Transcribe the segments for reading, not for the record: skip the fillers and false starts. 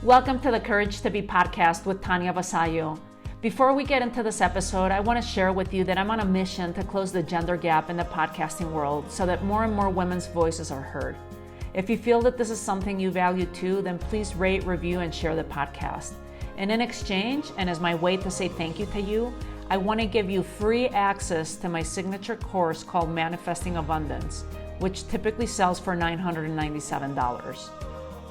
Welcome to the Courage to Be podcast with Tanya Vasallo. Before we get into this episode, I want to share with you that I'm on a mission to close the gender gap in the podcasting world so that more and more women's voices are heard. If you feel that this is something you value too, then please rate, review, and share the podcast. And in exchange, and as my way to say thank you to you, I want to give you free access to my signature course called Manifesting Abundance, which typically sells for $997.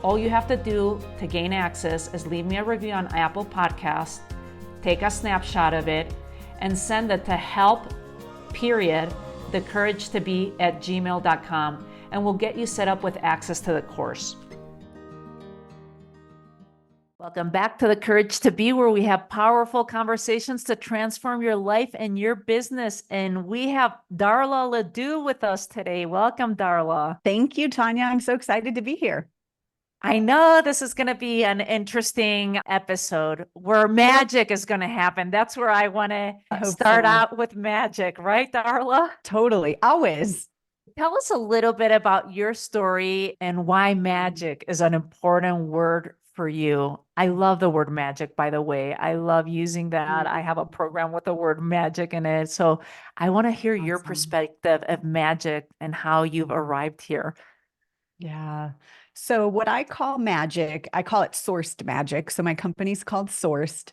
All you have to do to gain access is leave me a review on Apple Podcasts, take a snapshot of it, and send it to help.thecouragetobe@gmail.com, and we'll get you set up with access to the course. Welcome back to the Courage to Be, where we have powerful conversations to transform your life and your business. And we have Darla LeDoux with us today. Welcome, Darla. Thank you, Tanya. I'm so excited to be here. I know this is going to be an interesting episode where magic is going to happen. That's where I want to start out with magic, right, Darla? Totally. Always. Tell us a little bit about your story and why magic is an important word for you. I love the word magic, by the way. I love using that. I have a program with the word magic in it. So I want to hear your perspective of magic and how you've arrived here. Yeah. So what I call magic, I call it sourced magic. So my company's called Sourced.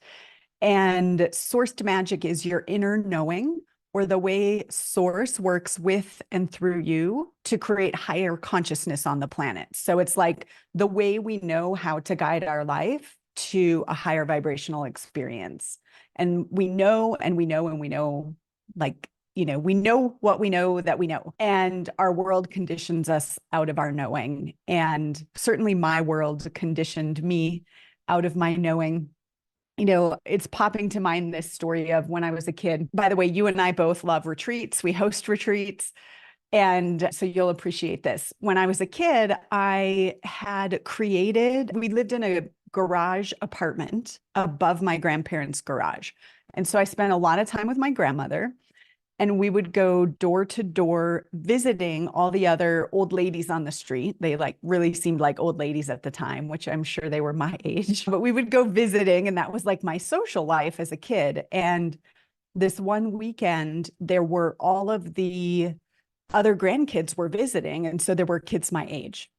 And sourced magic is your inner knowing, or the way source works with and through you to create higher consciousness on the planet. So it's like the way we know how to guide our life to a higher vibrational experience. And we know, and we know, and we know, like, we know what we know that we know, and our world conditions us out of our knowing. And certainly my world conditioned me out of my knowing. It's popping to mind this story of when I was a kid. By the way, you and I both love retreats. We host retreats. And so you'll appreciate this. When I was a kid, we lived in a garage apartment above my grandparents' garage. And so I spent a lot of time with my grandmother. And we would go door to door visiting all the other old ladies on the street. They really seemed like old ladies at the time, which I'm sure they were my age. But we would go visiting, and that was like my social life as a kid. And this one weekend, there were all of the other grandkids were visiting. And so there were kids my age.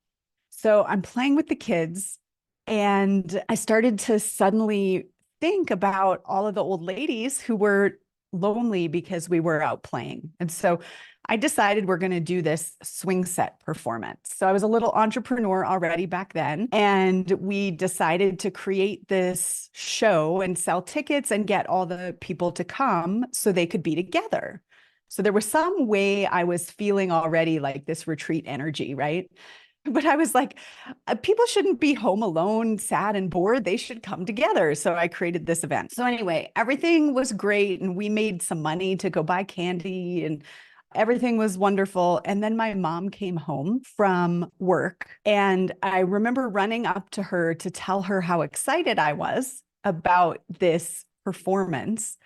So I'm playing with the kids, and I started to suddenly think about all of the old ladies who were lonely because we were out playing. And so I decided we're going to do this swing set performance. So I was a little entrepreneur already back then, and we decided to create this show and sell tickets and get all the people to come so they could be together. So there was some way I was feeling already like this retreat energy, right? But I was like, people shouldn't be home alone, sad and bored. They should come together. So I created this event. So anyway, everything was great. And we made some money to go buy candy, and everything was wonderful. And then my mom came home from work, and I remember running up to her to tell her how excited I was about this performance.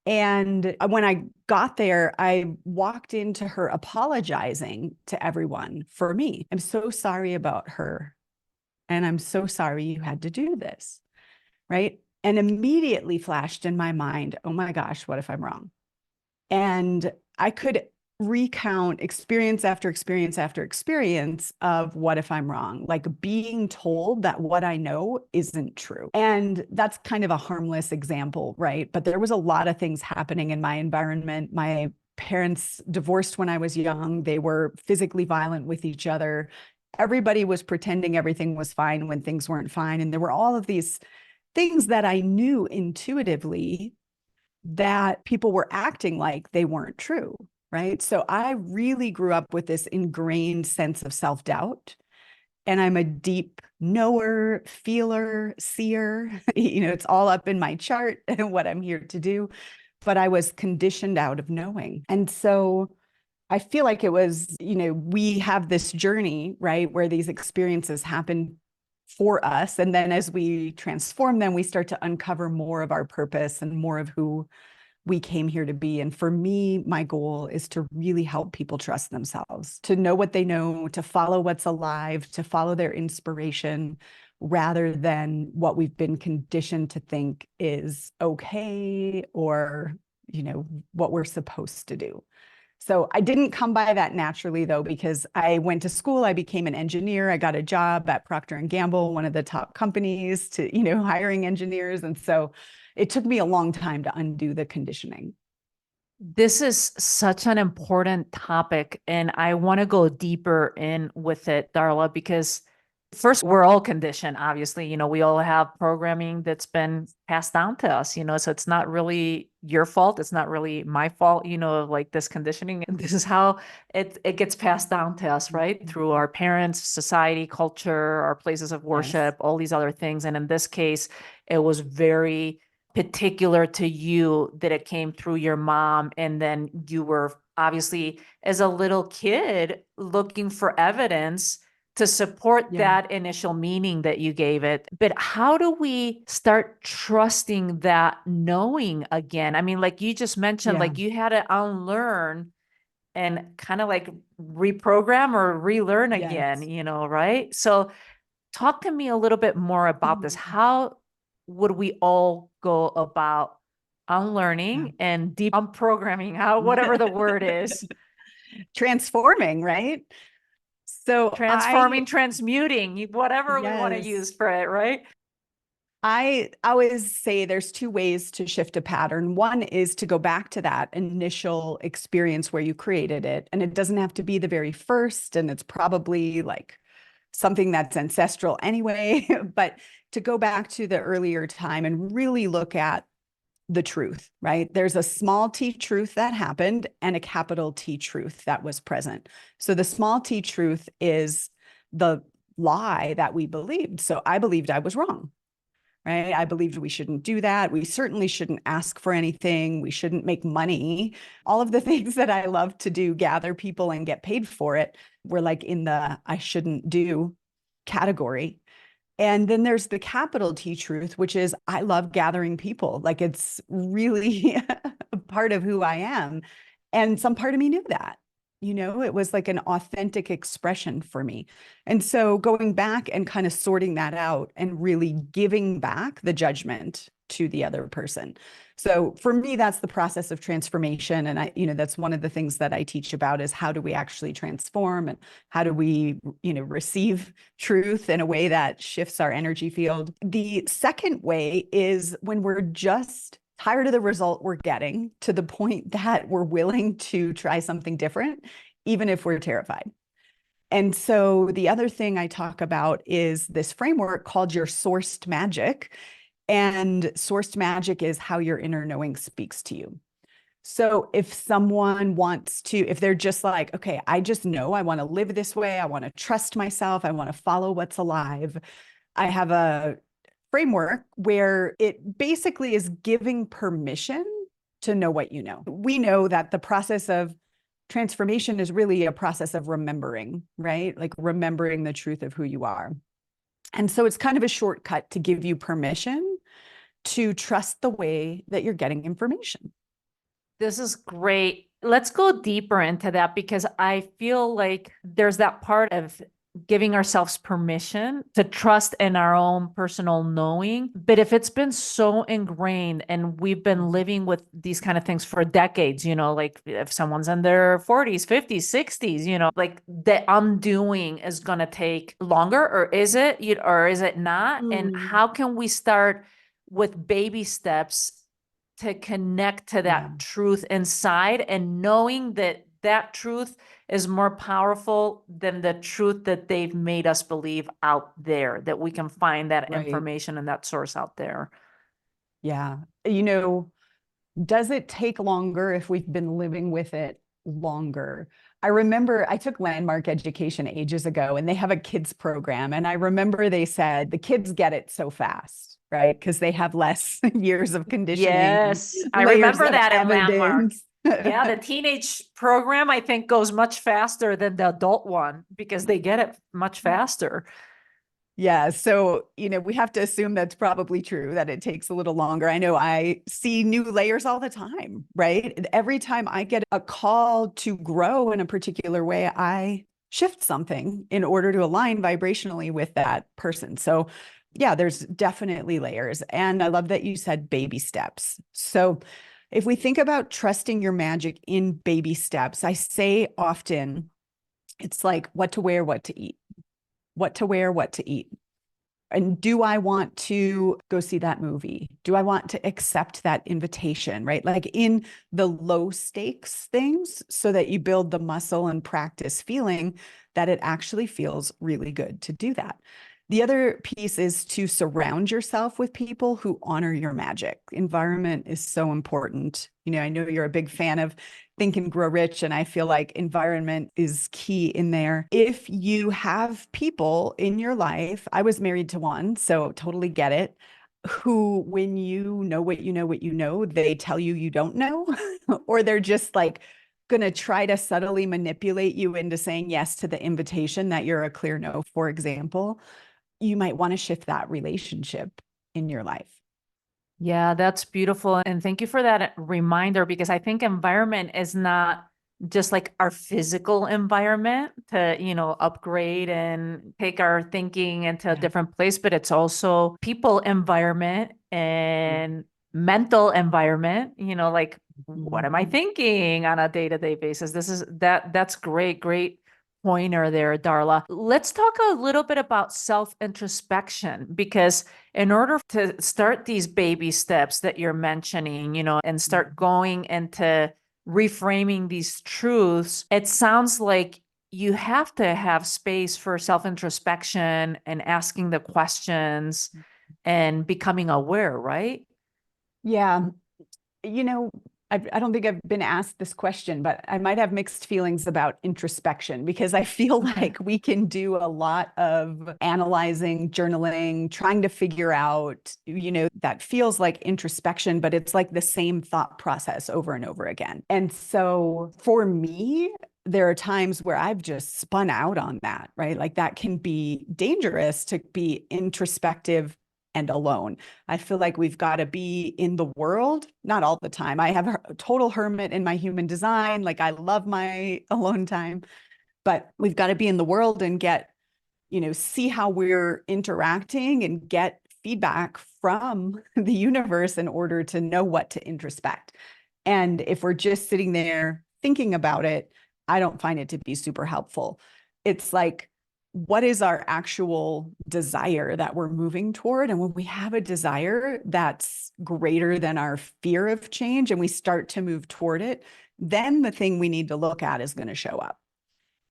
And when I got there, I walked into her apologizing to everyone for me. I'm so sorry about her. And I'm so sorry you had to do this. Right. And immediately flashed in my mind, oh my gosh, what if I'm wrong? And I could recount experience after experience after experience of what if I'm wrong, like being told that what I know isn't true. And that's kind of a harmless example, right? But there was a lot of things happening in my environment. My parents divorced when I was young. They were physically violent with each other. Everybody was pretending everything was fine when things weren't fine. And there were all of these things that I knew intuitively that people were acting like they weren't true. Right. So I really grew up with this ingrained sense of self-doubt. And I'm a deep knower, feeler, seer. It's all up in my chart and what I'm here to do. But I was conditioned out of knowing. And so I feel like it was, we have this journey, right, where these experiences happen for us. And then as we transform them, we start to uncover more of our purpose and more of who we came here to be. And for me, my goal is to really help people trust themselves, to know what they know, to follow what's alive, to follow their inspiration, rather than what we've been conditioned to think is okay, or, what we're supposed to do. So I didn't come by that naturally, though, because I went to school, I became an engineer, I got a job at Procter and Gamble, one of the top companies, to, hiring engineers. And so it took me a long time to undo the conditioning. This is such an important topic, and I want to go deeper in with it, Darla, because first, we're all conditioned, obviously. We all have programming that's been passed down to us, so it's not really your fault. It's not really my fault, like this conditioning. And this is how it gets passed down to us, right? Through our parents, society, culture, our places of worship, Yes. all these other things. And in this case, it was very particular to you that it came through your mom. And then you were obviously, as a little kid, looking for evidence to support Yeah. that initial meaning that you gave it. But how do we start trusting that knowing again? I mean, like you just mentioned, Yeah. like you had to unlearn and kind of like reprogram or relearn again, Yes. right? So talk to me a little bit more about this. How would we all go about Yeah. unlearning and deep unprogramming, how whatever the word is? Transforming, right? So Transforming, transmuting, whatever we want to yes. use for it, right? I always say there's two ways to shift a pattern. One is to go back to that initial experience where you created it. And it doesn't have to be the very first. And it's probably like something that's ancestral anyway, but to go back to the earlier time and really look at the truth, right? There's a small t truth that happened and a capital T truth that was present. So the small t truth is the lie that we believed. So I believed I was wrong, right? I believed we shouldn't do that. We certainly shouldn't ask for anything. We shouldn't make money. All of the things that I love to do, gather people and get paid for it, were like in the I shouldn't do category. And then there's the capital T truth, which is I love gathering people. Like it's really a part of who I am. And some part of me knew that. It was like an authentic expression for me. And so going back and kind of sorting that out and really giving back the judgment to the other person. So for me, that's the process of transformation. And that's one of the things that I teach about is how do we actually transform, and how do we, receive truth in a way that shifts our energy field. The second way is when we're just tired of the result we're getting, to the point that we're willing to try something different, even if we're terrified. And so the other thing I talk about is this framework called your sourced magic. And sourced magic is how your inner knowing speaks to you. So if someone wants to, if they're just like, okay, I just know I want to live this way, I want to trust myself, I want to follow what's alive, I have a framework where it basically is giving permission to know what you know. We know that the process of transformation is really a process of remembering, right? Like remembering the truth of who you are. And so it's kind of a shortcut to give you permission to trust the way that you're getting information. This is great. Let's go deeper into that, because I feel like there's that part of giving ourselves permission to trust in our own personal knowing. But if it's been so ingrained and we've been living with these kind of things for decades, like if someone's in their 40s, 50s, 60s, like the undoing is going to take longer, or is it, or is it not? And how can we start with baby steps to connect to that truth inside, and knowing that that truth is more powerful than the truth that they've made us believe out there, that we can find that information and that source out there. Yeah. Does it take longer if we've been living with it longer? I remember I took landmark education ages ago, and they have a kids program. And I remember they said the kids get it so fast, right? Because they have less years of conditioning, Yes, I layers remember of that in Landmark. evidence. Yeah, the teenage program, I think, goes much faster than the adult one because they get it much faster. Yeah. So, we have to assume that's probably true, that it takes a little longer. I know I see new layers all the time, right? Every time I get a call to grow in a particular way, I shift something in order to align vibrationally with that person. So yeah, there's definitely layers. And I love that you said baby steps. So if we think about trusting your magic in baby steps, I say often it's like what to wear, what to eat, what to wear, what to eat. And do I want to go see that movie? Do I want to accept that invitation, right? Like in the low stakes things so that you build the muscle and practice feeling that it actually feels really good to do that. The other piece is to surround yourself with people who honor your magic. Environment is so important. I know you're a big fan of Think and Grow Rich, and I feel like environment is key in there. If you have people in your life, I was married to one, so totally get it, who, when you know what you know, what you know, they tell you you don't know, or they're just like going to try to subtly manipulate you into saying yes to the invitation that you're a clear no, for example, you might want to shift that relationship in your life. Yeah, that's beautiful. And thank you for that reminder, because I think environment is not just like our physical environment to, upgrade and take our thinking into a different place, but it's also people environment and mental environment, like what am I thinking on a day-to-day basis? That's great pointer there, Darla. Let's talk a little bit about self-introspection, because in order to start these baby steps that you're mentioning, and start going into reframing these truths, it sounds like you have to have space for self-introspection and asking the questions and becoming aware, right? Yeah. I don't think I've been asked this question, but I might have mixed feelings about introspection because I feel like we can do a lot of analyzing, journaling, trying to figure out, that feels like introspection, but it's like the same thought process over and over again. And so for me, there are times where I've just spun out on that, right? Like that can be dangerous to be introspective and alone. I feel like we've got to be in the world, not all the time. I have a total hermit in my human design. Like I love my alone time, but we've got to be in the world and get, see how we're interacting and get feedback from the universe in order to know what to introspect. And if we're just sitting there thinking about it, I don't find it to be super helpful. It's like, what is our actual desire that we're moving toward? And when we have a desire that's greater than our fear of change and we start to move toward it, then the thing we need to look at is going to show up.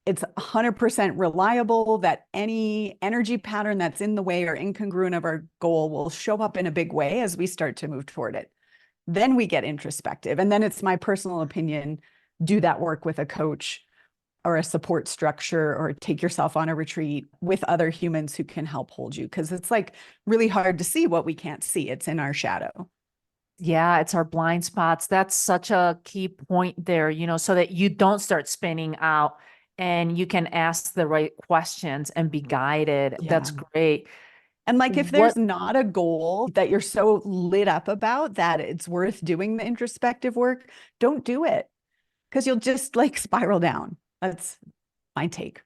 It's 100% reliable that any energy pattern that's in the way or incongruent of our goal will show up in a big way as we start to move toward it. Then we get introspective. And then it's my personal opinion, do that work with a coach or a support structure, or take yourself on a retreat with other humans who can help hold you. Because it's like really hard to see what we can't see. It's in our shadow. Yeah, it's our blind spots. That's such a key point there, so that you don't start spinning out and you can ask the right questions and be guided. Yeah. That's great. And like, if there's not a goal that you're so lit up about that it's worth doing the introspective work, don't do it, because you'll just like spiral down. That's my take.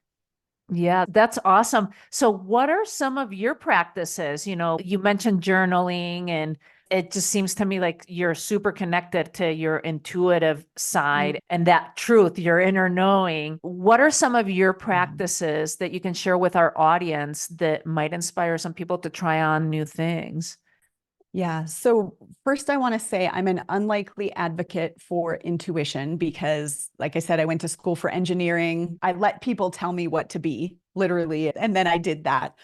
Yeah, that's awesome. So what are some of your practices? You mentioned journaling, and it just seems to me like you're super connected to your intuitive side and that truth, your inner knowing. What are some of your practices that you can share with our audience that might inspire some people to try on new things? Yeah. So first, I want to say I'm an unlikely advocate for intuition because, like I said, I went to school for engineering. I let people tell me what to be, literally, and then I did that.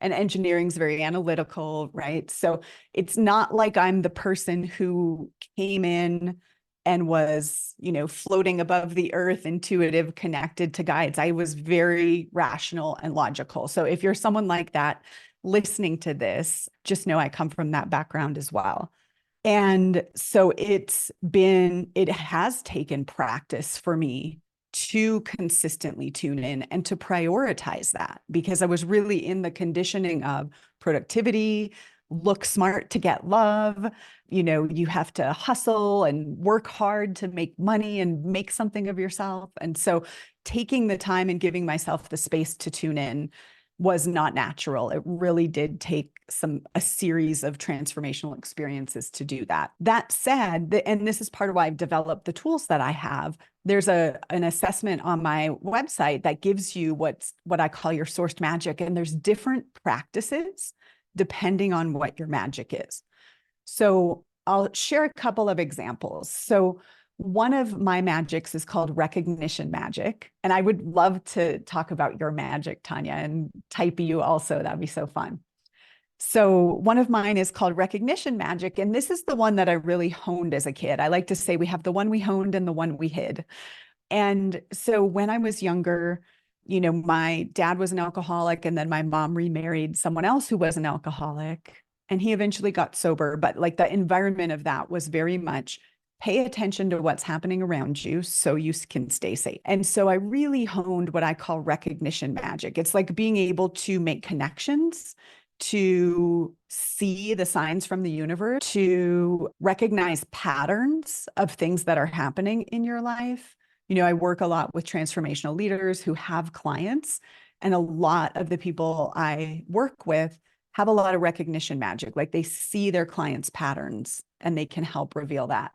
And engineering is very analytical, right? So it's not like I'm the person who came in and was, floating above the earth, intuitive, connected to guides. I was very rational and logical. So if you're someone like that, listening to this, just know I come from that background as well. And so it has taken practice for me to consistently tune in and to prioritize that, because I was really in the conditioning of productivity, look smart to get love. You have to hustle and work hard to make money and make something of yourself. And so taking the time and giving myself the space to tune in was not natural. It really did take a series of transformational experiences to do that. That said, and this is part of why I've developed the tools that I have, there's an assessment on my website that gives you what I call your sourced magic. And there's different practices depending on what your magic is. So I'll share a couple of examples. So one of my magics is called recognition magic. And I would love to talk about your magic, Tanya, and type you also. That'd be so fun. So one of mine is called recognition magic. And this is the one that I really honed as a kid. I like to say we have the one we honed and the one we hid. And so when I was younger, my dad was an alcoholic, and then my mom remarried someone else who was an alcoholic, and he eventually got sober. But like the environment of that was very much pay attention to what's happening around you so you can stay safe. And so I really honed what I call recognition magic. It's like being able to make connections, to see the signs from the universe, to recognize patterns of things that are happening in your life. I work a lot with transformational leaders who have clients, and a lot of the people I work with have a lot of recognition magic. Like they see their clients' patterns and they can help reveal that.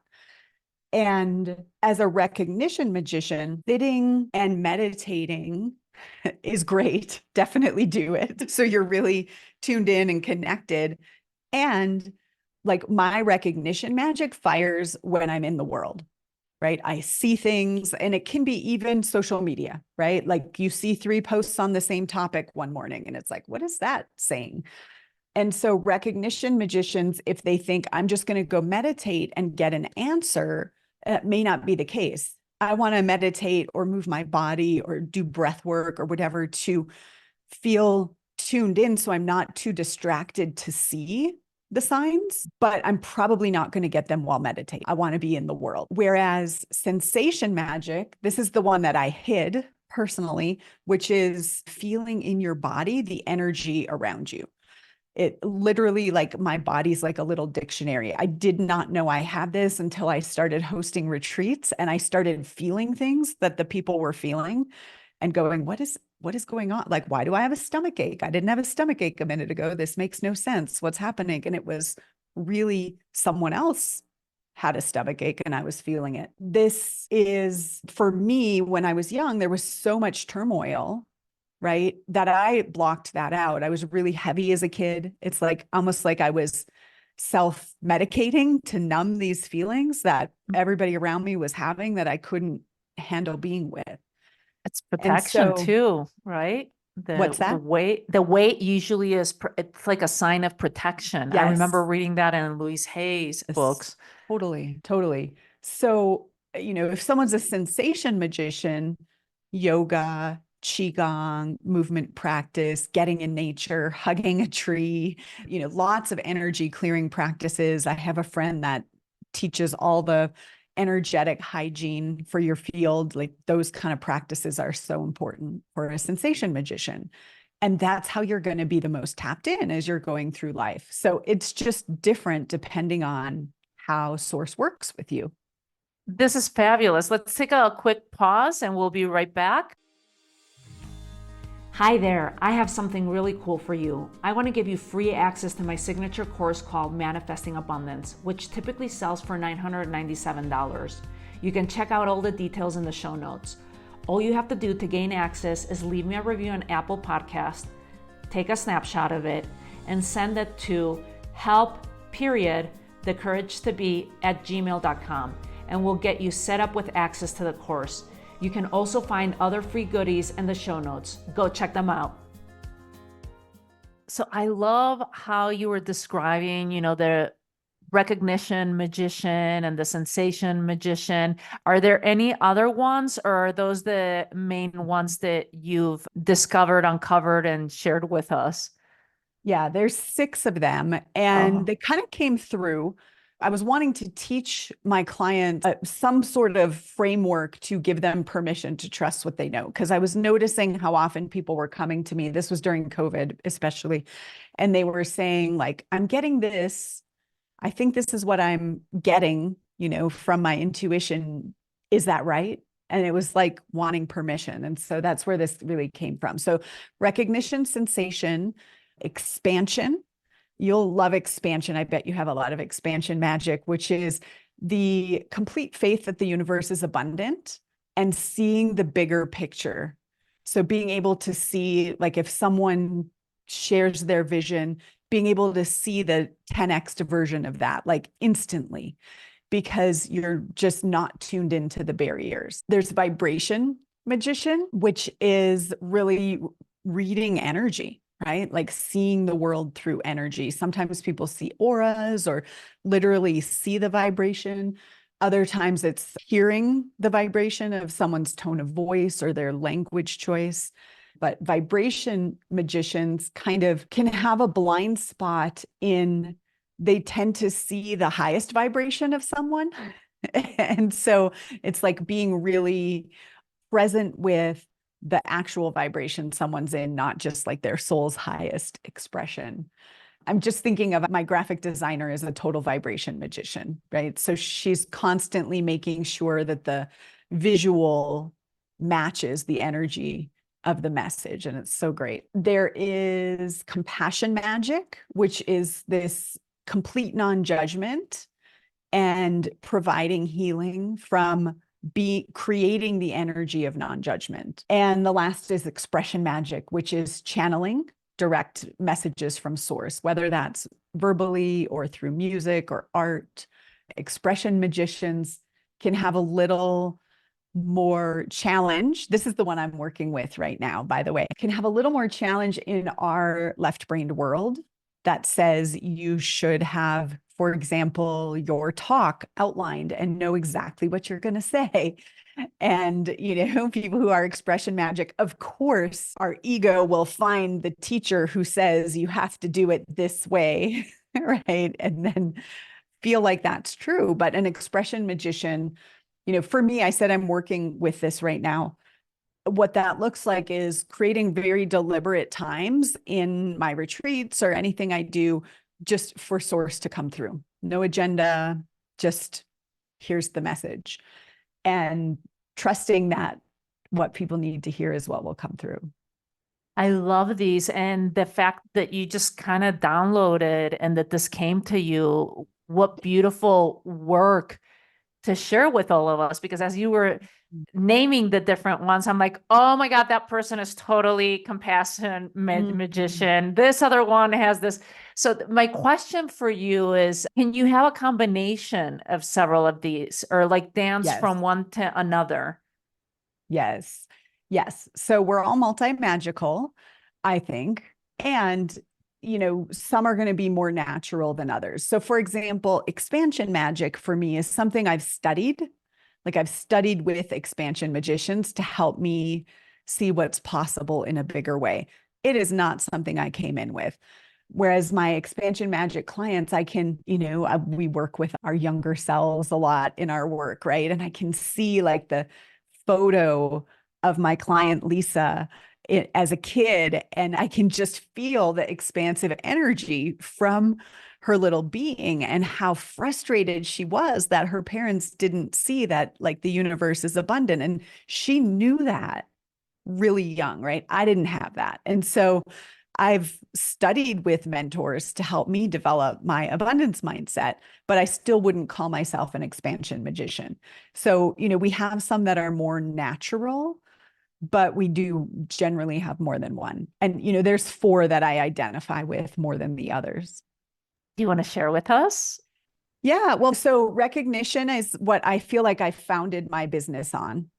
And as a recognition magician, sitting and meditating is great. Definitely do it. So you're really tuned in and connected. And like my recognition magic fires when I'm in the world, right? I see things, and it can be even social media, right? Like you see 3 posts on the same topic one morning, and it's like, what is that saying? And so recognition magicians, if they think I'm just going to go meditate and get an answer, it may not be the case. I want to meditate or move my body or do breath work or whatever to feel tuned in so I'm not too distracted to see the signs, but I'm probably not going to get them while meditating. I want to be in the world. Whereas sensation magic, this is the one that I hid personally, which is feeling in your body the energy around you. It literally, like my body's like a little dictionary. I did not know I had this until I started hosting retreats and I started feeling things that the people were feeling and going, what is going on? Like, why do I have a stomach ache? I didn't have a stomach ache a minute ago. This makes no sense. What's happening? And it was really someone else had a stomach ache and I was feeling it. This is, for me, when I was young, there was so much turmoil, right, that I blocked that out. I was really heavy as a kid. It's like almost like I was self-medicating to numb these feelings that everybody around me was having that I couldn't handle being with. It's protection too, right? What's that? The weight usually is, it's like a sign of protection. Yes. I remember reading that in Louise Hay's books. Totally. So, if someone's a sensation magician, yoga, qigong, movement practice, getting in nature, hugging a tree, lots of energy clearing practices. I have a friend that teaches all the energetic hygiene for your field. Like those kind of practices are so important for a sensation magician. And that's how you're going to be the most tapped in as you're going through life. So it's just different depending on how source works with you. This is fabulous. Let's take a quick pause and we'll be right back. Hi there, I have something really cool for you. I want to give you free access to my signature course called Manifesting Abundance, which typically sells for $997. You can check out all the details in the show notes. All you have to do to gain access is leave me a review on Apple Podcast, take a snapshot of it, and send it to help.thecouragetobe@gmail.com, and we'll get you set up with access to the course. You can also find other free goodies in the show notes. Go check them out. So I love how you were describing, the recognition magician and the sensation magician. Are there any other ones, or are those the main ones that you've discovered, uncovered, and shared with us? Yeah, there's 6 of them, and they kind of came through. I was wanting to teach my clients some sort of framework to give them permission to trust what they know. Because I was noticing how often people were coming to me. This was during COVID, especially. And they were saying, like, I'm getting this. I think this is what I'm getting, from my intuition. Is that right? And it was like wanting permission. And so that's where this really came from. So recognition, sensation, expansion. You'll love expansion. I bet you have a lot of expansion magic, which is the complete faith that the universe is abundant and seeing the bigger picture. So being able to see, like if someone shares their vision, being able to see the 10x version of that, like instantly, because you're just not tuned into the barriers. There's vibration magician, which is really reading energy, right? Like seeing the world through energy. Sometimes people see auras or literally see the vibration. Other times it's hearing the vibration of someone's tone of voice or their language choice. But vibration magicians kind of can have a blind spot in, they tend to see the highest vibration of someone. And so it's like being really present with the actual vibration someone's in, not just like their soul's highest expression. I'm just thinking of my graphic designer as a total vibration magician, right? So she's constantly making sure that the visual matches the energy of the message. And it's so great. There is compassion magic, which is this complete non-judgment and providing healing from creating the energy of non-judgment. And the last is expression magic, which is channeling direct messages from source, whether that's verbally or through music or art. Expression magicians can have a little more challenge. This is the one I'm working with right now, by the way. Can have a little more challenge in our left-brained world that says you should have, for example, your talk outlined and know exactly what you're going to say. And, people who are expression magic, of course, our ego will find the teacher who says you have to do it this way, right? And then feel like that's true. But an expression magician, for me, I said I'm working with this right now. What that looks like is creating very deliberate times in my retreats or anything I do just for source to come through. No agenda, just here's the message. And trusting that what people need to hear is what will come through. I love these. And the fact that you just kind of downloaded and that this came to you, what beautiful work to share with all of us, because as you were naming the different ones, I'm like, oh my God, that person is totally compassion magician. This other one has this. So my question for you is, can you have a combination of several of these or like dance from one to another? Yes. Yes. So we're all multi-magical, I think. And some are going to be more natural than others. So for example, expansion magic for me is something I've studied. Like I've studied with expansion magicians to help me see what's possible in a bigger way. It is not something I came in with. Whereas my expansion magic clients, I can, we work with our younger selves a lot in our work, right? And I can see like the photo of my client, Lisa, as a kid, and I can just feel the expansive energy from her little being and how frustrated she was that her parents didn't see that like the universe is abundant. And she knew that really young, right? I didn't have that. And so I've studied with mentors to help me develop my abundance mindset, but I still wouldn't call myself an expansion magician. So, we have some that are more natural, but we do generally have more than one. And, there's 4 that I identify with more than the others. Do you want to share with us? Yeah. Well, so recognition is what I feel like I founded my business on.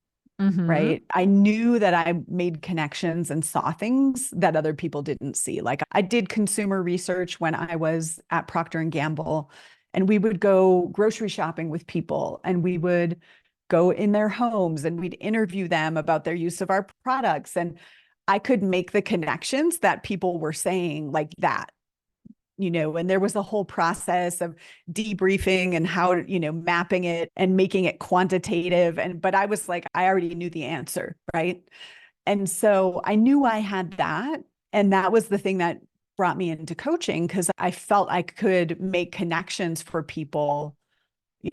Right. I knew that I made connections and saw things that other people didn't see. Like I did consumer research when I was at Procter and Gamble, and we would go grocery shopping with people and we would go in their homes and we'd interview them about their use of our products. And I could make the connections that people were saying like that. And there was a whole process of debriefing and how, mapping it and making it quantitative. But I was like, I already knew the answer, right? And so I knew I had that. And that was the thing that brought me into coaching because I felt I could make connections for people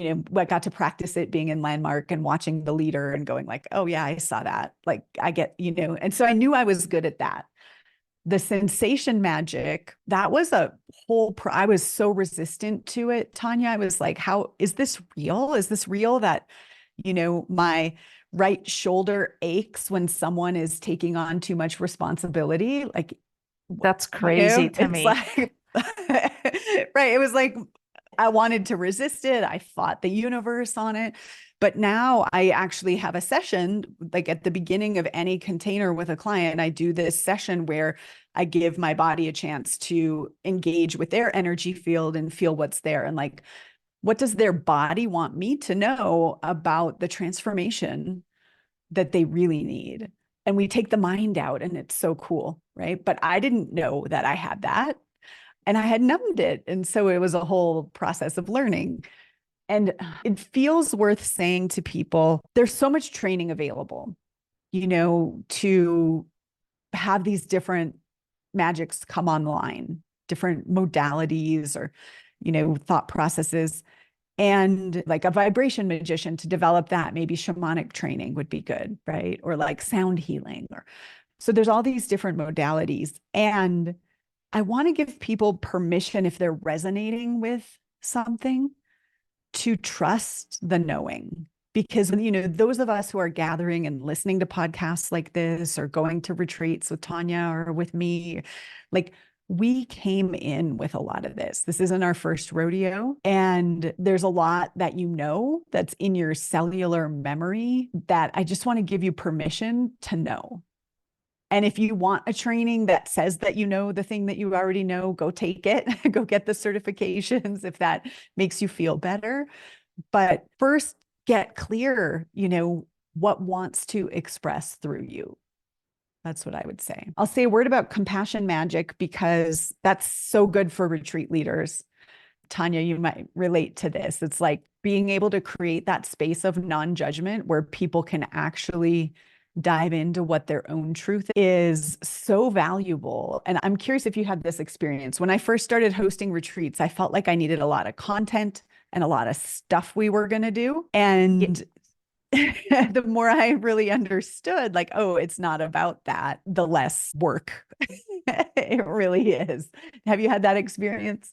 I got to practice it being in Landmark and watching the leader and going like, oh yeah, I saw that. Like I get, and so I knew I was good at that. The sensation magic, that was a I was so resistant to it, Tanya. I was like, how is this real? Is this real that, my right shoulder aches when someone is taking on too much responsibility? Like, That's crazy to it's me. like, right. It was like, I wanted to resist it. I fought the universe on it. But now I actually have a session, like at the beginning of any container with a client, I do this session where I give my body a chance to engage with their energy field and feel what's there. And like, what does their body want me to know about the transformation that they really need? And we take the mind out, and it's so cool, right? But I didn't know that I had that, and I had numbed it. And so it was a whole process of learning. And it feels worth saying to people, there's so much training available, to have these different magics come online, different modalities or, thought processes. And like a vibration magician, to develop that, maybe shamanic training would be good, right? Or like sound healing. So there's all these different modalities. And I want to give people permission, if they're resonating with something, to trust the knowing. Because, those of us who are gathering and listening to podcasts like this, or going to retreats with Tanya or with me, like, we came in with a lot of this. This isn't our first rodeo. And there's a lot that that's in your cellular memory that I just want to give you permission to know. And if you want a training that says that the thing that you already know, go take it, go get the certifications if that makes you feel better. But first, get clear, what wants to express through you. That's what I would say. I'll say a word about compassion magic, because that's so good for retreat leaders. Tanya, you might relate to this. It's like being able to create that space of non-judgment where people can actually dive into what their own truth is so valuable. And I'm curious if you had this experience. When I first started hosting retreats, I felt like I needed a lot of content and a lot of stuff we were going to do. And the more I really understood, like, oh, it's not about that, the less work it really is. Have you had that experience?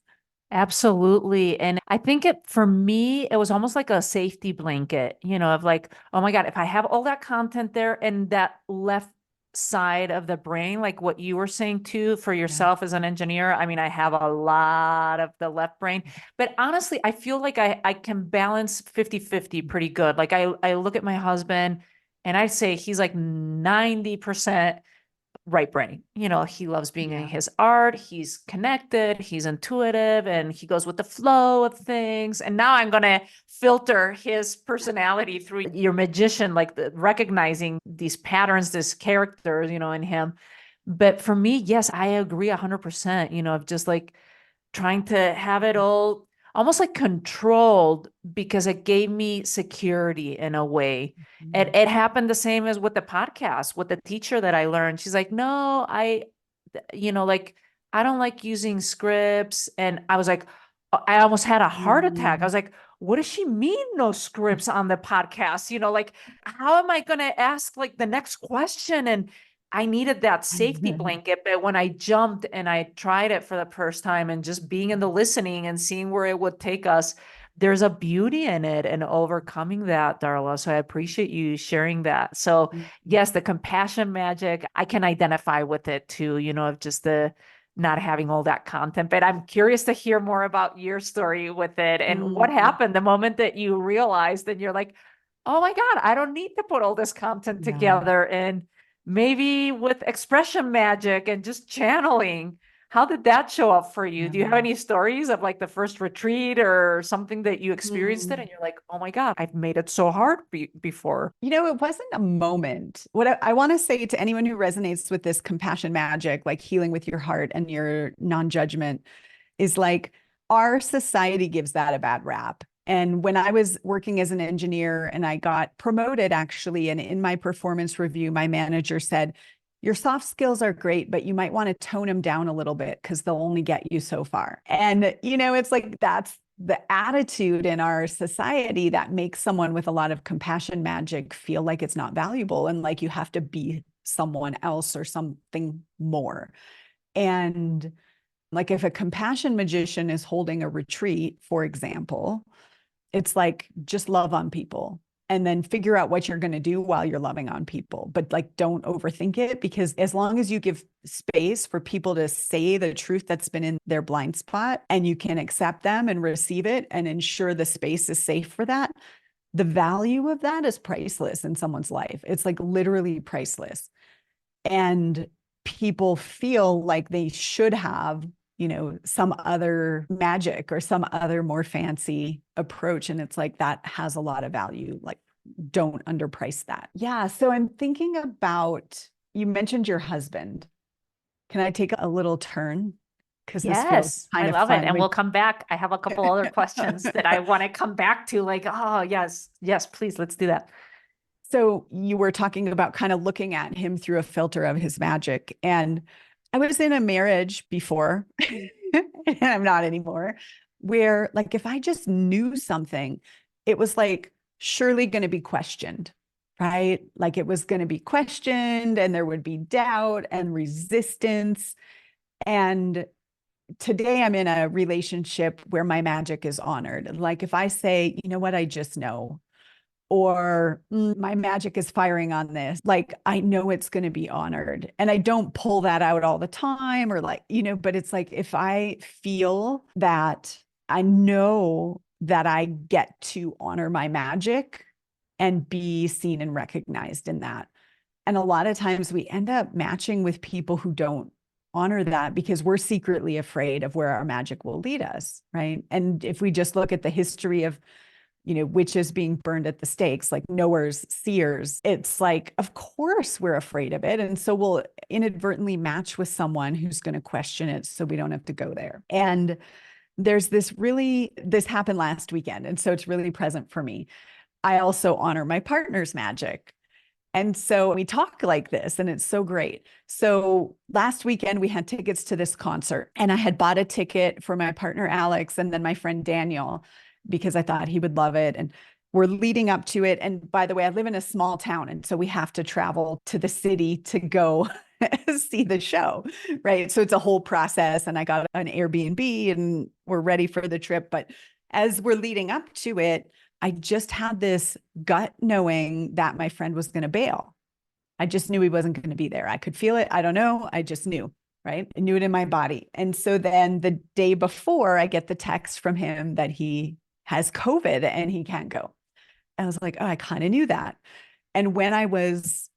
Absolutely. And I think for me, it was almost like a safety blanket, of like, oh my God, if I have all that content there and that left side of the brain, like what you were saying too, for yourself as an engineer, I mean, I have a lot of the left brain, but honestly, I feel like I can balance 50-50 pretty good. Like I look at my husband and I say he's like 90% right brain. He loves being in his art. He's connected, he's intuitive, and he goes with the flow of things. And now I'm going to filter his personality through your magician, like recognizing these patterns, this character, in him. But for me, yes, I agree 100%, of just like trying to have it all almost like controlled, because it gave me security in a way. It happened the same as with the podcast, with the teacher that I learned. She's like, no, like, I don't like using scripts. And I was like, I almost had a heart attack. I was like, what does she mean, no scripts on the podcast? Like, how am I going to ask like the next question? And I needed that safety blanket. But when I jumped and I tried it for the first time and just being in the listening and seeing where it would take us, there's a beauty in it and overcoming that, Darla. So I appreciate you sharing that. So yes, the compassion magic, I can identify with it too, of just the not having all that content. But I'm curious to hear more about your story with it and what happened the moment that you realized that you're like, oh my God, I don't need to put all this content together. And maybe with expression magic and just channeling. How did that show up for you? Do you have any stories of like the first retreat or something that you experienced it and you're like, oh my God, I've made it so hard before? It wasn't a moment. What I want to say to anyone who resonates with this compassion magic, like healing with your heart and your non-judgment, is like our society gives that a bad rap. And when I was working as an engineer and I got promoted, actually, and in my performance review, my manager said, your soft skills are great, but you might want to tone them down a little bit because they'll only get you so far. And, it's like, that's the attitude in our society that makes someone with a lot of compassion magic feel like it's not valuable and like you have to be someone else or something more. And like if a compassion magician is holding a retreat, for example, it's like just love on people and then figure out what you're going to do while you're loving on people. But like, don't overthink it, because as long as you give space for people to say the truth that's been in their blind spot and you can accept them and receive it and ensure the space is safe for that, the value of that is priceless in someone's life. It's like literally priceless. And people feel like they should have, you know, some other magic or some other more fancy approach. And it's like, that has a lot of value. Like, don't underprice that. Yeah. So I'm thinking about, you mentioned your husband. Can I take a little turn? Because this feels Yes, kind I of love it. fun. And we'll come back. I have a couple other questions that I want to come back to, like, oh, yes, yes, please, let's do that. So you were talking about kind of looking at him through a filter of his magic. And I was in a marriage before, and I'm not anymore, where like if I just knew something, it was like surely going to be questioned, right? Like it was going to be questioned and there would be doubt and resistance. And today I'm in a relationship where my magic is honored. Like if I say, you know what, I just know, or my magic is firing on this, like I know it's going to be honored. And I don't pull that out all the time or like, you know, but it's like if I feel that I know that I get to honor my magic and be seen and recognized in that. And a lot of times we end up matching with people who don't honor that because we're secretly afraid of where our magic will lead us, right? And if we just look at the history of, you know, witches being burned at the stakes, like Noah's seers, it's like, of course we're afraid of it. And so we'll inadvertently match with someone who's going to question it so we don't have to go there. And there's this happened last weekend. And so it's really present for me. I also honor my partner's magic. And so we talk like this, and it's so great. So last weekend, we had tickets to this concert, and I had bought a ticket for my partner, Alex, and then my friend, Daniel, because I thought he would love it. And we're leading up to it. And by the way, I live in a small town. And so we have to travel to the city to go see the show, right? So it's a whole process. And I got an Airbnb and we're ready for the trip. But as we're leading up to it, I just had this gut knowing that my friend was going to bail. I just knew he wasn't going to be there. I could feel it. I don't know. I just knew, right? I knew it in my body. And so then the day before, I get the text from him that he has COVID and he can't go. I was like, oh, I kind of knew that. And when I was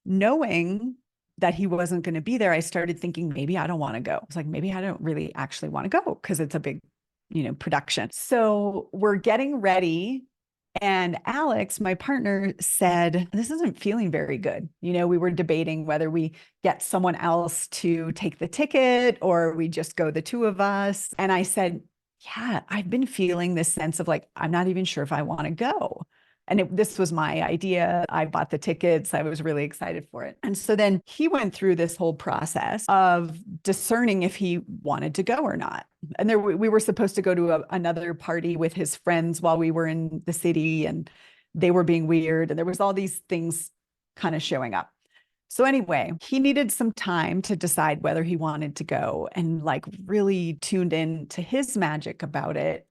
knowing that he wasn't going to be there, I started thinking, maybe I don't want to go. It's like, maybe I don't really actually want to go because it's a big, you know, production. So we're getting ready. And Alex, my partner, said, this isn't feeling very good. You know, we were debating whether we get someone else to take the ticket or we just go the two of us. And I said, yeah, I've been feeling this sense of like, I'm not even sure if I want to go. And this was my idea. I bought the tickets. I was really excited for it. And so then he went through this whole process of discerning if he wanted to go or not. And there, we were supposed to go to another party with his friends while we were in the city, and they were being weird. And there was all these things kind of showing up. So anyway, he needed some time to decide whether he wanted to go and like really tuned in to his magic about it.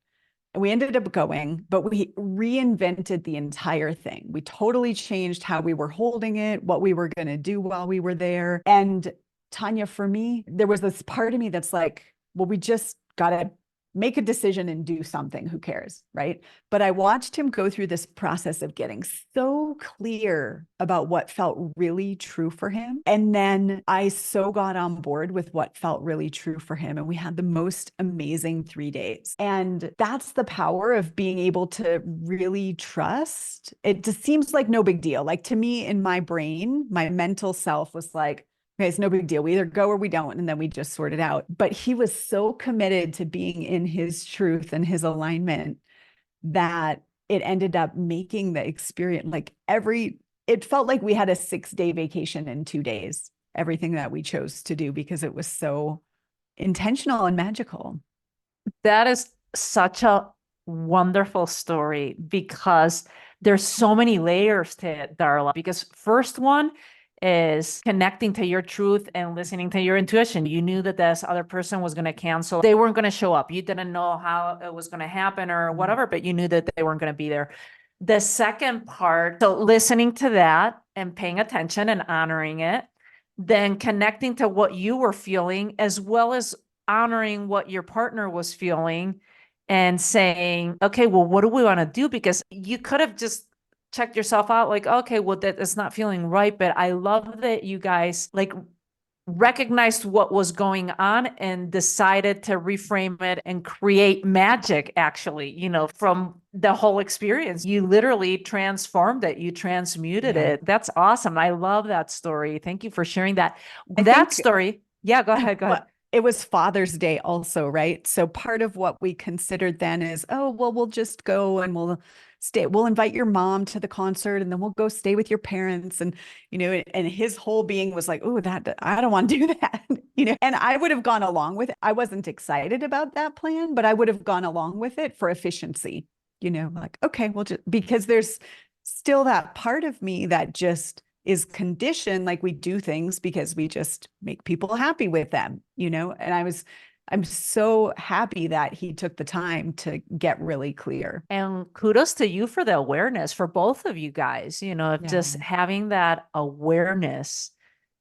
We ended up going, but we reinvented the entire thing. We totally changed how we were holding it, what we were going to do while we were there. And Tanya, for me, there was this part of me that's like, well, we just got to make a decision and do something. Who cares? Right. But I watched him go through this process of getting so clear about what felt really true for him. And then I so got on board with what felt really true for him. And we had the most amazing 3 days. And that's the power of being able to really trust. It just seems like no big deal. Like to me, in my brain, my mental self was like, okay, it's no big deal. We either go or we don't, and then we just sort it out. But he was so committed to being in his truth and his alignment that it ended up making the experience like it felt like we had a 6-day vacation in 2 days, everything that we chose to do, because it was so intentional and magical. That is such a wonderful story because there's so many layers to it, Darla. Because first one is connecting to your truth and listening to your intuition. You knew that this other person was going to cancel. They weren't going to show up. You didn't know how it was going to happen or whatever, but you knew that they weren't going to be there. The second part, so listening to that and paying attention and honoring it, then connecting to what you were feeling, as well as honoring what your partner was feeling and saying, okay, well, what do we want to do? Because you could have just checked yourself out like, okay, well, that is not feeling right. But I love that you guys like recognized what was going on and decided to reframe it and create magic, actually, from the whole experience. You literally transformed it, you transmuted it. That's awesome. I love that story. Thank you for sharing that. Story. Yeah, go ahead. Go ahead. Well, it was Father's Day also, right? So part of what we considered then is, oh, well, we'll just go and we'll invite your mom to the concert and then we'll go stay with your parents. And, and his whole being was like, oh, that I don't want to do that, and I would have gone along with it. I wasn't excited about that plan, but I would have gone along with it for efficiency, like, okay, we'll just, because there's still that part of me that just is conditioned, like we do things because we just make people happy with them, and I'm so happy that he took the time to get really clear. And kudos to you for the awareness for both of you guys, just having that awareness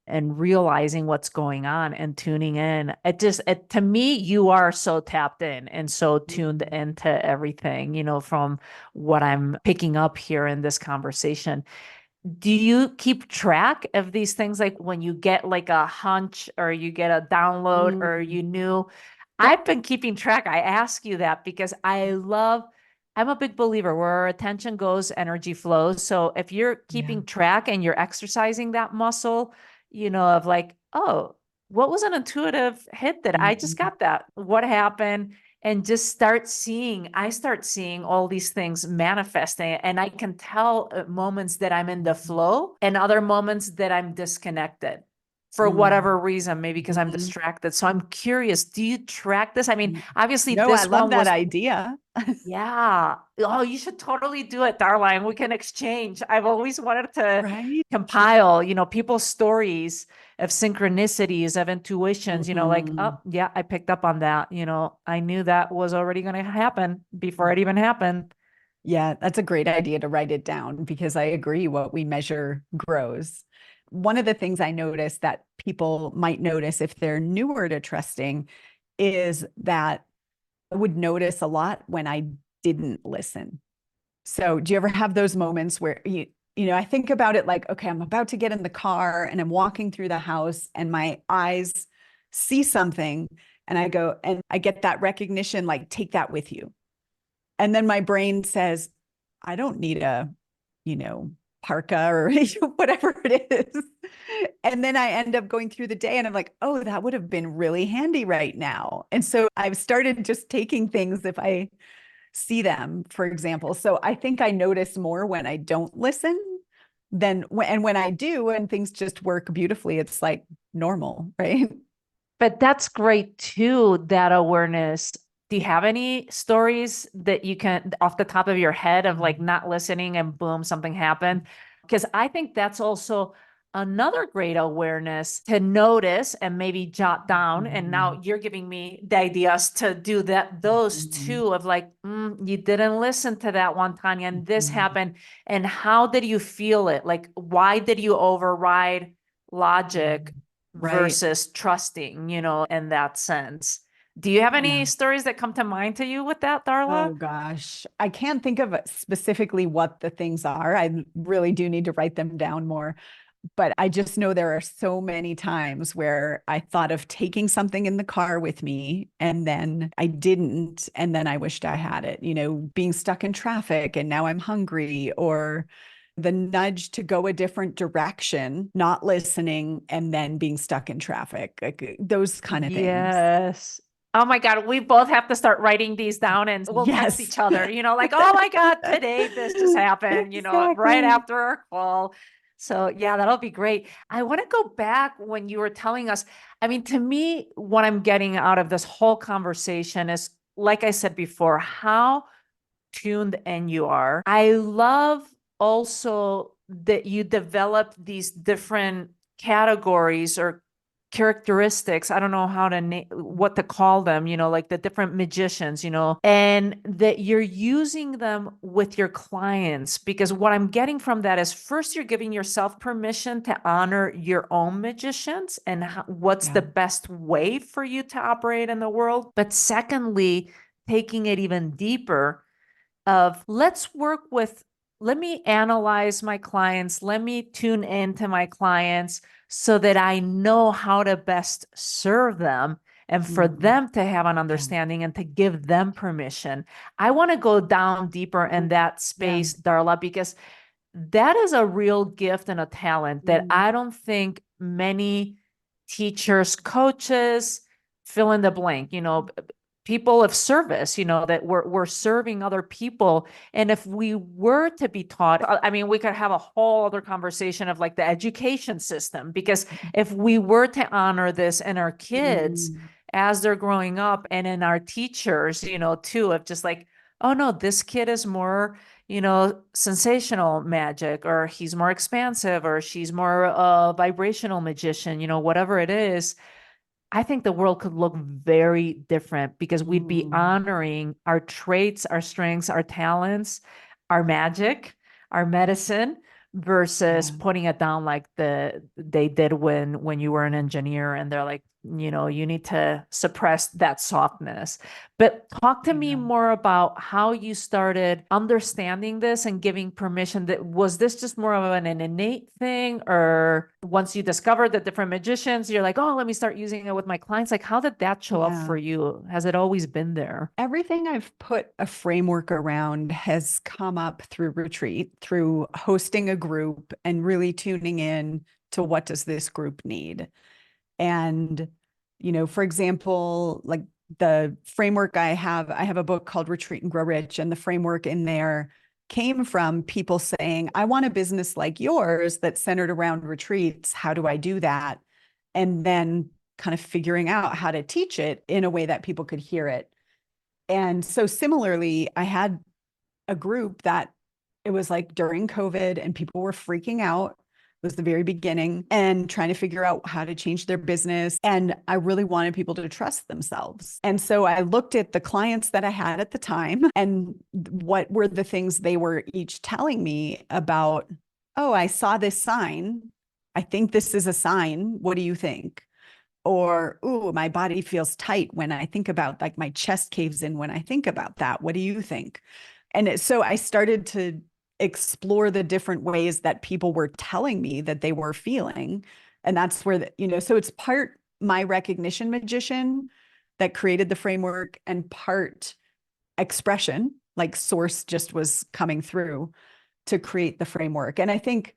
and realizing what's going on and tuning in. To me, you are so tapped in and so tuned into everything, from what I'm picking up here in this conversation. Do you keep track of these things? Like when you get like a hunch or you get a download or you knew? I've been keeping track. I ask you that because I'm a big believer where our attention goes, energy flows. So if you're keeping track and you're exercising that muscle, of like, oh, what was an intuitive hit that I just got that? What happened? And just I start seeing all these things manifesting. And I can tell at moments that I'm in the flow and other moments that I'm disconnected for whatever reason, maybe because I'm distracted. So I'm curious, do you track this? I mean, obviously no, this I love one that was idea. yeah. Oh, you should totally do it, Darla. We can exchange. I've always wanted to compile, people's stories of synchronicities, of intuitions, like, oh, yeah, I picked up on that. I knew that was already going to happen before it even happened. Yeah, that's a great idea to write it down because I agree what we measure grows. One of the things I notice that people might notice if they're newer to trusting is that I would notice a lot when I didn't listen. So do you ever have those moments where I think about it like, okay, I'm about to get in the car and I'm walking through the house and my eyes see something and I go and I get that recognition, like, take that with you. And then my brain says, I don't need a, parka or whatever it is. And then I end up going through the day and I'm like, oh, that would have been really handy right now. And so I've started just taking things if I see them, for example. So I think I notice more when I don't listen than when I do, and things just work beautifully. It's like normal, right? But that's great too, that awareness. Do you have any stories that you can, off the top of your head, of like not listening and boom, something happened? Because I think that's also another great awareness to notice and maybe jot down. And now you're giving me the ideas to do those two of like, you didn't listen to that one, Tanya, and this happened. And how did you feel it? Like, why did you override logic versus trusting, in that sense? Do you have any stories that come to mind to you with that, Darla? Oh gosh, I can't think of specifically what the things are. I really do need to write them down more. But I just know there are so many times where I thought of taking something in the car with me and then I didn't. And then I wished I had it, being stuck in traffic and now I'm hungry, or the nudge to go a different direction, not listening, and then being stuck in traffic, like those kind of things. Yes. Oh my God, we both have to start writing these down and we'll text each other, like, oh my God, today this just happened, right after our call. So yeah, that'll be great. I want to go back when you were telling us, I mean, to me, what I'm getting out of this whole conversation is, like I said before, how tuned and you are. I love also that you develop these different categories or characteristics. I don't know how to what to call them, like the different magicians, and that you're using them with your clients. Because what I'm getting from that is, first, you're giving yourself permission to honor your own magicians and what's the best way for you to operate in the world. But secondly, taking it even deeper of let me analyze my clients, let me tune into my clients so that I know how to best serve them and for them to have an understanding and to give them permission. I want to go down deeper in that space, Darla, because that is a real gift and a talent that I don't think many teachers, coaches, fill in the blank, people of service, that we're serving other people. And if we were to be taught, I mean, we could have a whole other conversation of like the education system, because if we were to honor this in our kids as they're growing up and in our teachers, too, of just like, oh no, this kid is more, sensational magic, or he's more expansive, or she's more vibrational magician, whatever it is. I think the world could look very different because we'd be honoring our traits, our strengths, our talents, our magic, our medicine, versus putting it down like they did when you were an engineer and they're like, you need to suppress that softness. But talk to me more about how you started understanding this and giving permission. That was this just more of an innate thing, or once you discovered the different magicians, you're like, oh, let me start using it with my clients? Like, how did that show up for you? Has it always been there? Everything I've put a framework around has come up through retreat, through hosting a group and really tuning in to what does this group need. And, for example, like the framework I have a book called Retreat and Grow Rich, and the framework in there came from people saying, I want a business like yours that's centered around retreats. How do I do that? And then kind of figuring out how to teach it in a way that people could hear it. And so similarly, I had a group that it was like during COVID and people were freaking out. It was the very beginning and trying to figure out how to change their business. And I really wanted people to trust themselves. And so I looked at the clients that I had at the time and what were the things they were each telling me about, oh, I saw this sign. I think this is a sign. What do you think? Or, oh, my body feels tight when I think about, like, my chest caves in when I think about that. What do you think? And so I started to explore the different ways that people were telling me that they were feeling. And that's where, so it's part my recognition magician that created the framework and part expression, like source just was coming through to create the framework. And I think,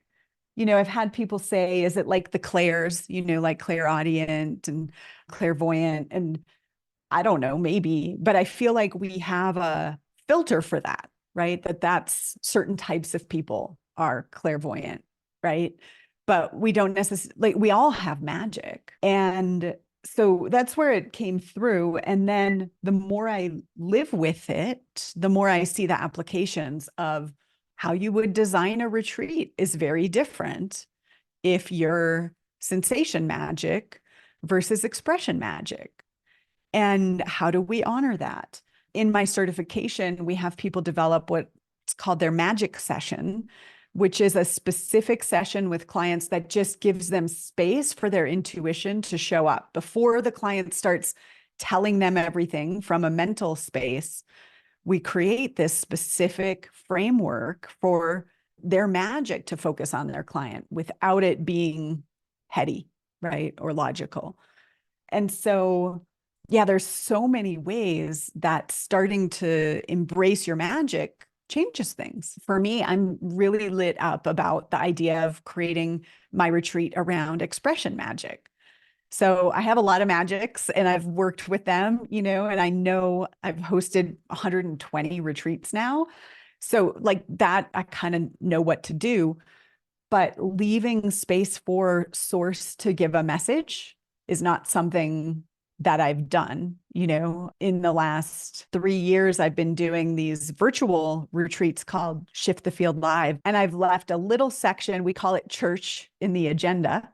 I've had people say, is it like the clairs, like clairaudient and clairvoyant? And I don't know, maybe, but I feel like we have a filter for that, right? That's certain types of people are clairvoyant, right? But we don't necessarily, like, we all have magic. And so that's where it came through. And then the more I live with it, the more I see the applications of how you would design a retreat is very different if you're sensation magic versus expression magic. And how do we honor that? In my certification, we have people develop what's called their magic session, which is a specific session with clients that just gives them space for their intuition to show up before the client starts telling them everything from a mental space. We create this specific framework for their magic to focus on their client without it being heady, right? Or logical. And so, there's so many ways that starting to embrace your magic changes things. For me, I'm really lit up about the idea of creating my retreat around expression magic. So I have a lot of magics and I've worked with them, and I know I've hosted 120 retreats now. So like that, I kind of know what to do, but leaving space for source to give a message is not something that I've done. In the last 3 years, I've been doing these virtual retreats called Shift the Field Live. And I've left a little section, we call it church in the agenda,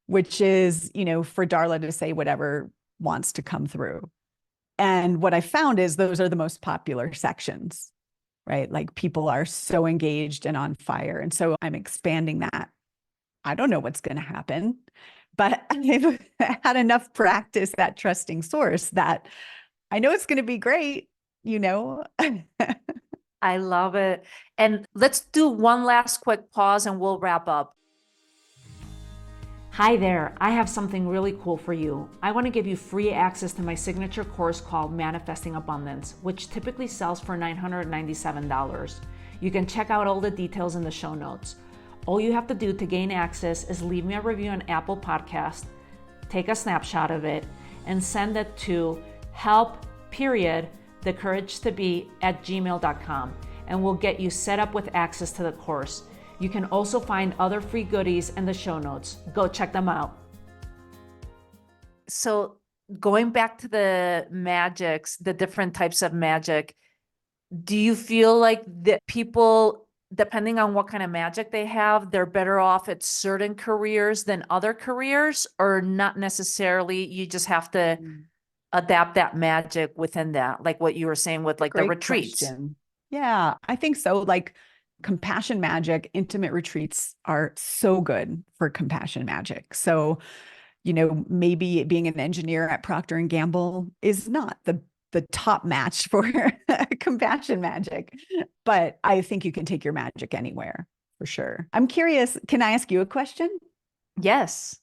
which is, for Darla to say whatever wants to come through. And what I found is those are the most popular sections, right? Like people are so engaged and on fire. And so I'm expanding that. I don't know what's going to happen, but I've had enough practice at trusting source that I know it's going to be great. I love it. And let's do one last quick pause and we'll wrap up. Hi there, I have something really cool for you. I want to give you free access to my signature course called Manifesting Abundance, which typically sells for $997. You can check out all the details in the show notes. All you have to do to gain access is leave me a review on Apple Podcast, take a snapshot of it, and send it to help.thecouragetobe@gmail.com, and we'll get you set up with access to the course. You can also find other free goodies in the show notes. Go check them out. So going back to the magics, the different types of magic, do you feel like that people, depending on what kind of magic they have, they're better off at certain careers than other careers, or not necessarily? You just have to adapt that magic within that, like what you were saying with like the retreats. Question. Yeah, I think so. Like compassion magic, intimate retreats are so good for compassion magic. So, maybe being an engineer at Procter and Gamble is not the top match for compassion magic, but I think you can take your magic anywhere for sure. I'm curious, can I ask you a question? Yes.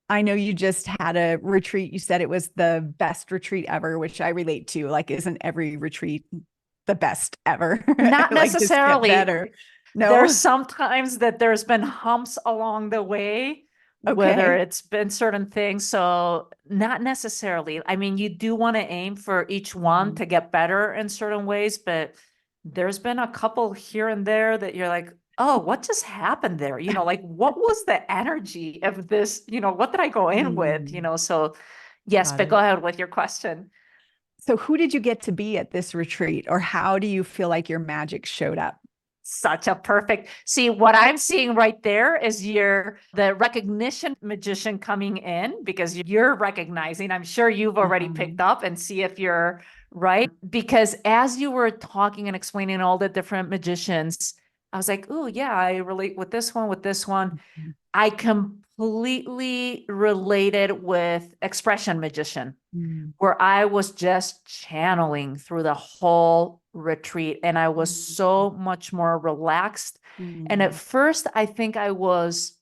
I know you just had a retreat. You said it was the best retreat ever, which I relate to. Like, isn't every retreat the best ever? Not Like, necessarily. Better. No. There's sometimes that there's been humps along the way, whether it's been certain things. So not necessarily. I mean, you do want to aim for each one to get better in certain ways, but there's been a couple here and there that you're like, oh, what just happened there? Like what was the energy of this? What did I go in with? So yes, but go ahead with your question. So who did you get to be at this retreat, or how do you feel like your magic showed up? Such a perfect, see what I'm seeing right there is the recognition magician coming in, because you're recognizing, I'm sure you've already picked up and see if you're right. Because as you were talking and explaining all the different magicians, I was like, oh yeah, I relate with this one, with this one. I completely related with expression magician, where I was just channeling through the whole retreat, and I was so much more relaxed. And at first, I think I was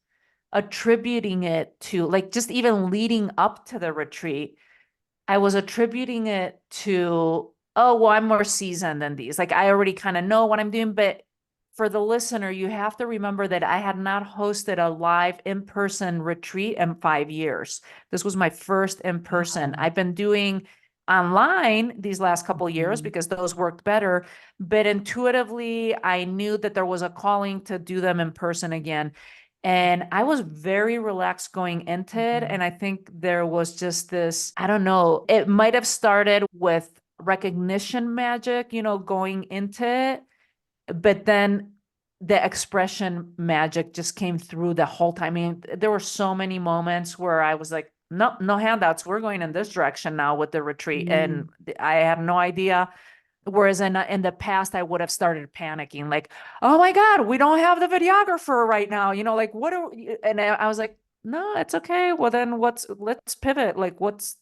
attributing it to, like, just even leading up to the retreat, I was attributing it to, oh, well, I'm more seasoned than these. Like, I already kind of know what I'm doing. But for the listener, you have to remember that I had not hosted a live in-person retreat in 5 years. This was my first in-person. Wow. I've been doing online these last couple of years because those worked better. But intuitively, I knew that there was a calling to do them in person again. And I was very relaxed going into it. And I think there was just this, I don't know, it might have started with recognition magic, going into it. But then the expression magic just came through the whole time. I mean, there were so many moments where I was like, no handouts. We're going in this direction now with the retreat. And I have no idea. Whereas in the past, I would have started panicking, like, oh my God, we don't have the videographer right now. Like, what are we? And I was like, no, it's okay. Well, then let's pivot. Like, what's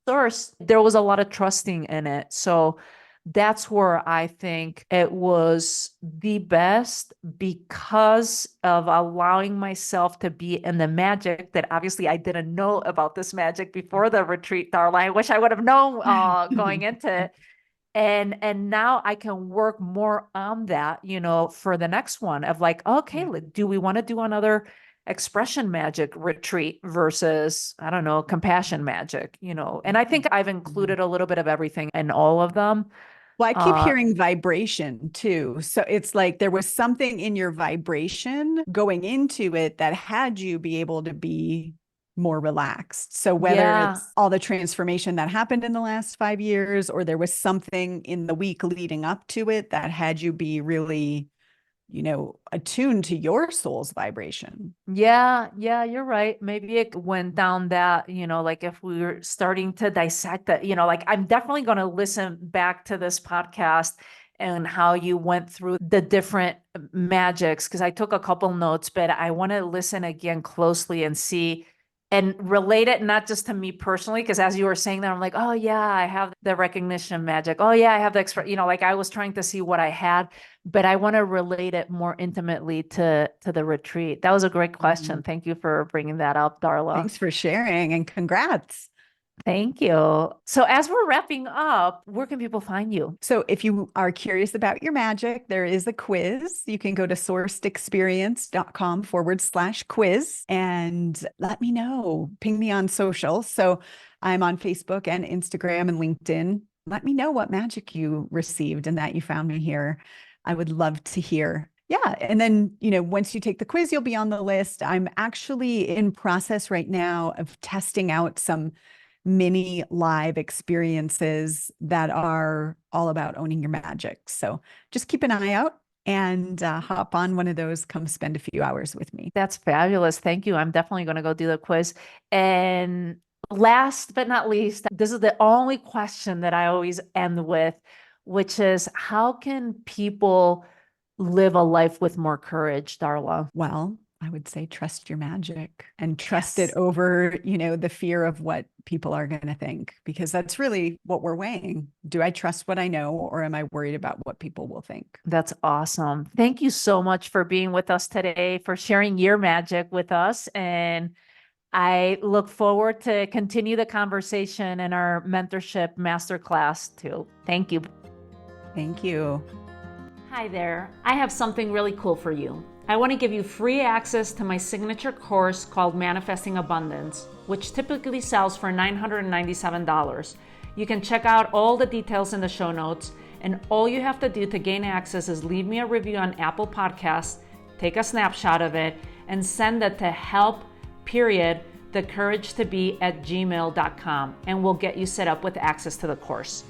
source? There was a lot of trusting in it. So that's where I think it was the best, because of allowing myself to be in the magic that obviously I didn't know about this magic before the retreat, Darla. I wish I would have known going into it. And now I can work more on that, for the next one of like, okay, do we want to do another expression magic retreat versus, I don't know, compassion magic, and I think I've included a little bit of everything in all of them. Well, I keep hearing vibration too. So it's like there was something in your vibration going into it that had you be able to be more relaxed. So whether it's all the transformation that happened in the last 5 years, or there was something in the week leading up to it that had you be really, attuned to your soul's vibration. Yeah, you're right. Maybe it went down that, like if we were starting to dissect that, like I'm definitely going to listen back to this podcast and how you went through the different magics, because I took a couple notes, but I want to listen again closely and see and relate it, not just to me personally, because as you were saying that, I'm like, oh yeah, I have the recognition magic. Oh yeah, I have the express, like I was trying to see what I had, but I want to relate it more intimately to the retreat. That was a great question. Thank you for bringing that up, Darla. Thanks for sharing, and congrats. Thank you. So as we're wrapping up, where can people find you? So if you are curious about your magic, there is a quiz. You can go to sourcedexperience.com/quiz and let me know. Ping me on social. So I'm on Facebook and Instagram and LinkedIn. Let me know what magic you received and that you found me here. I would love to hear. Yeah. And then, once you take the quiz, you'll be on the list. I'm actually in process right now of testing out some mini live experiences that are all about owning your magic. So just keep an eye out and hop on one of those. Come spend a few hours with me. That's fabulous. Thank you. I'm definitely going to go do the quiz. And last but not least, this is the only question that I always end with, which is how can people live a life with more courage, Darla? Well, I would say trust your magic and trust it over, the fear of what people are going to think, because that's really what we're weighing. Do I trust what I know, or am I worried about what people will think? That's awesome. Thank you so much for being with us today, for sharing your magic with us. And I look forward to continue the conversation in our mentorship masterclass too. Thank you. Thank you. Hi there. I have something really cool for you. I want to give you free access to my signature course called Manifesting Abundance, which typically sells for $997. You can check out all the details in the show notes, and all you have to do to gain access is leave me a review on Apple Podcasts, take a snapshot of it, and send it to help.thecouragetobe@gmail.com, and we'll get you set up with access to the course.